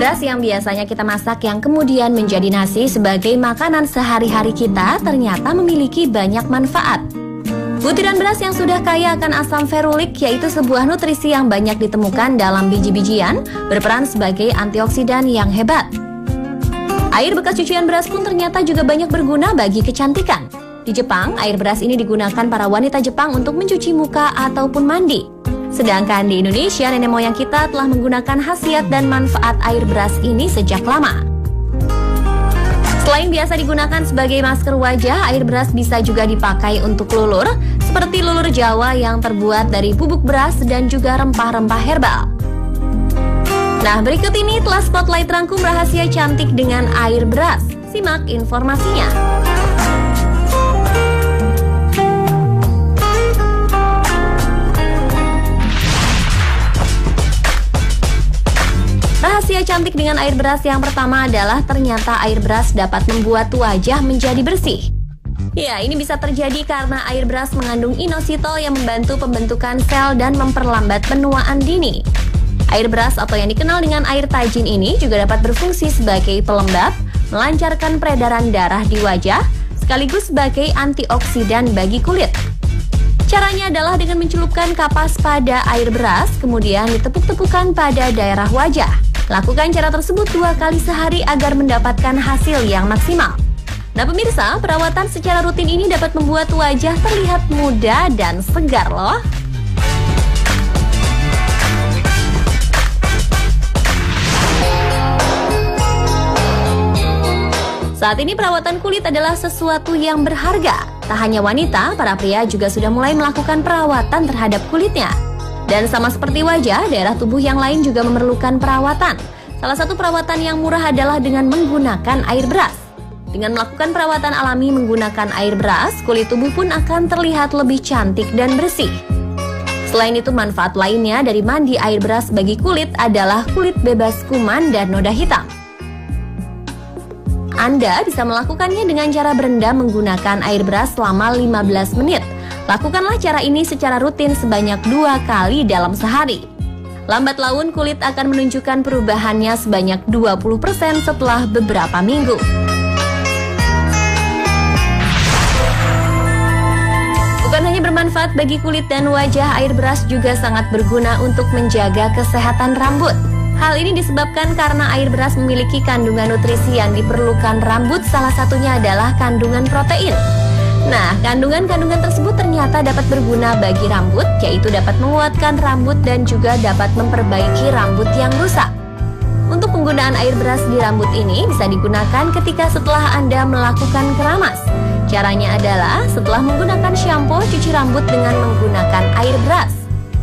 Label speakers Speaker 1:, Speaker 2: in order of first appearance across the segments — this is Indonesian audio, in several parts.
Speaker 1: Beras yang biasanya kita masak yang kemudian menjadi nasi sebagai makanan sehari-hari kita ternyata memiliki banyak manfaat. Butiran beras yang sudah kaya akan asam ferulik, yaitu sebuah nutrisi yang banyak ditemukan dalam biji-bijian, berperan sebagai antioksidan yang hebat. Air bekas cucian beras pun ternyata juga banyak berguna bagi kecantikan. Di Jepang, air beras ini digunakan para wanita Jepang untuk mencuci muka ataupun mandi. Sedangkan di Indonesia, nenek moyang kita telah menggunakan khasiat dan manfaat air beras ini sejak lama. Selain biasa digunakan sebagai masker wajah, air beras bisa juga dipakai untuk lulur, seperti lulur Jawa yang terbuat dari bubuk beras dan juga rempah-rempah herbal. Nah, berikut ini telah Spotlight rangkum rahasia cantik dengan air beras. Simak informasinya. Rahasia cantik dengan air beras yang pertama adalah ternyata air beras dapat membuat wajah menjadi bersih. Ya, ini bisa terjadi karena air beras mengandung inositol yang membantu pembentukan sel dan memperlambat penuaan dini. Air beras atau yang dikenal dengan air tajin ini juga dapat berfungsi sebagai pelembab, melancarkan peredaran darah di wajah, sekaligus sebagai antioksidan bagi kulit. Caranya adalah dengan mencelupkan kapas pada air beras, kemudian ditepuk-tepukan pada daerah wajah. Lakukan cara tersebut 2 kali sehari agar mendapatkan hasil yang maksimal. Nah pemirsa, perawatan secara rutin ini dapat membuat wajah terlihat muda dan segar loh. Saat ini perawatan kulit adalah sesuatu yang berharga. Tak hanya wanita, para pria juga sudah mulai melakukan perawatan terhadap kulitnya. Dan sama seperti wajah, daerah tubuh yang lain juga memerlukan perawatan. Salah satu perawatan yang murah adalah dengan menggunakan air beras. Dengan melakukan perawatan alami menggunakan air beras, kulit tubuh pun akan terlihat lebih cantik dan bersih. Selain itu, manfaat lainnya dari mandi air beras bagi kulit adalah kulit bebas kuman dan noda hitam. Anda bisa melakukannya dengan cara berendam menggunakan air beras selama 15 menit. Lakukanlah cara ini secara rutin sebanyak 2 kali dalam sehari. Lambat laun kulit akan menunjukkan perubahannya sebanyak 20% setelah beberapa minggu. Bukan hanya bermanfaat bagi kulit dan wajah, air beras juga sangat berguna untuk menjaga kesehatan rambut. Hal ini disebabkan karena air beras memiliki kandungan nutrisi yang diperlukan rambut, salah satunya adalah kandungan protein. Nah, kandungan-kandungan tersebut ternyata dapat berguna bagi rambut, yaitu dapat menguatkan rambut dan juga dapat memperbaiki rambut yang rusak. Untuk penggunaan air beras di rambut ini bisa digunakan ketika setelah Anda melakukan keramas. Caranya adalah setelah menggunakan shampoo, cuci rambut dengan menggunakan air beras.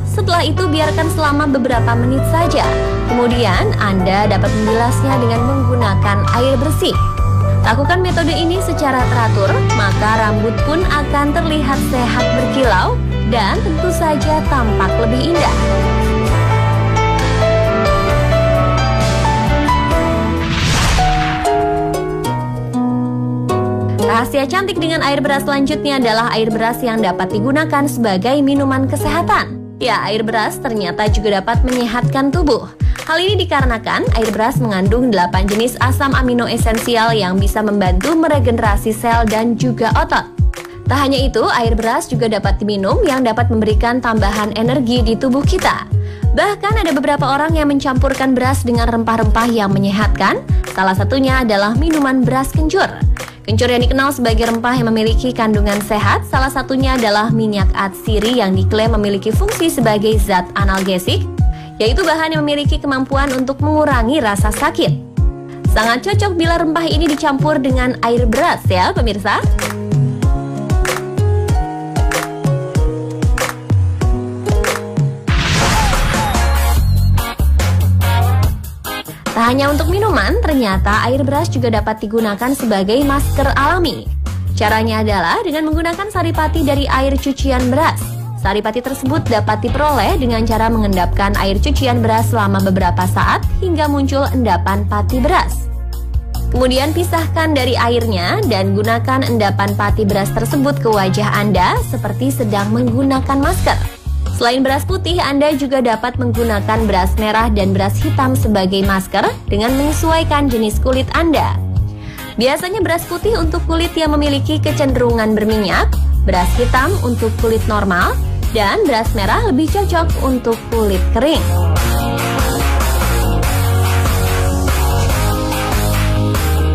Speaker 1: Setelah itu biarkan selama beberapa menit saja. Kemudian Anda dapat membilasnya dengan menggunakan air bersih. Lakukan metode ini secara teratur, maka rambut pun akan terlihat sehat berkilau dan tentu saja tampak lebih indah. Rahasia cantik dengan air beras selanjutnya adalah air beras yang dapat digunakan sebagai minuman kesehatan. Ya, air beras ternyata juga dapat menyehatkan tubuh. Hal ini dikarenakan air beras mengandung 8 jenis asam amino esensial yang bisa membantu meregenerasi sel dan juga otot. Tak hanya itu, air beras juga dapat diminum yang dapat memberikan tambahan energi di tubuh kita. Bahkan ada beberapa orang yang mencampurkan beras dengan rempah-rempah yang menyehatkan. Salah satunya adalah minuman beras kencur. Kencur yang dikenal sebagai rempah yang memiliki kandungan sehat, salah satunya adalah minyak atsiri yang diklaim memiliki fungsi sebagai zat analgesik, yaitu bahan yang memiliki kemampuan untuk mengurangi rasa sakit. Sangat cocok bila rempah ini dicampur dengan air beras ya pemirsa. Tak hanya untuk minuman, ternyata air beras juga dapat digunakan sebagai masker alami. Caranya adalah dengan menggunakan saripati dari air cucian beras. Saripati tersebut dapat diperoleh dengan cara mengendapkan air cucian beras selama beberapa saat hingga muncul endapan pati beras. Kemudian pisahkan dari airnya dan gunakan endapan pati beras tersebut ke wajah Anda seperti sedang menggunakan masker. Selain beras putih, Anda juga dapat menggunakan beras merah dan beras hitam sebagai masker dengan menyesuaikan jenis kulit Anda. Biasanya beras putih untuk kulit yang memiliki kecenderungan berminyak, beras hitam untuk kulit normal, dan beras merah lebih cocok untuk kulit kering.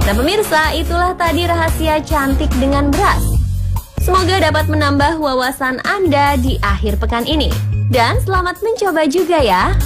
Speaker 1: Nah pemirsa, itulah tadi rahasia cantik dengan beras. Semoga dapat menambah wawasan Anda di akhir pekan ini. Dan selamat mencoba juga ya.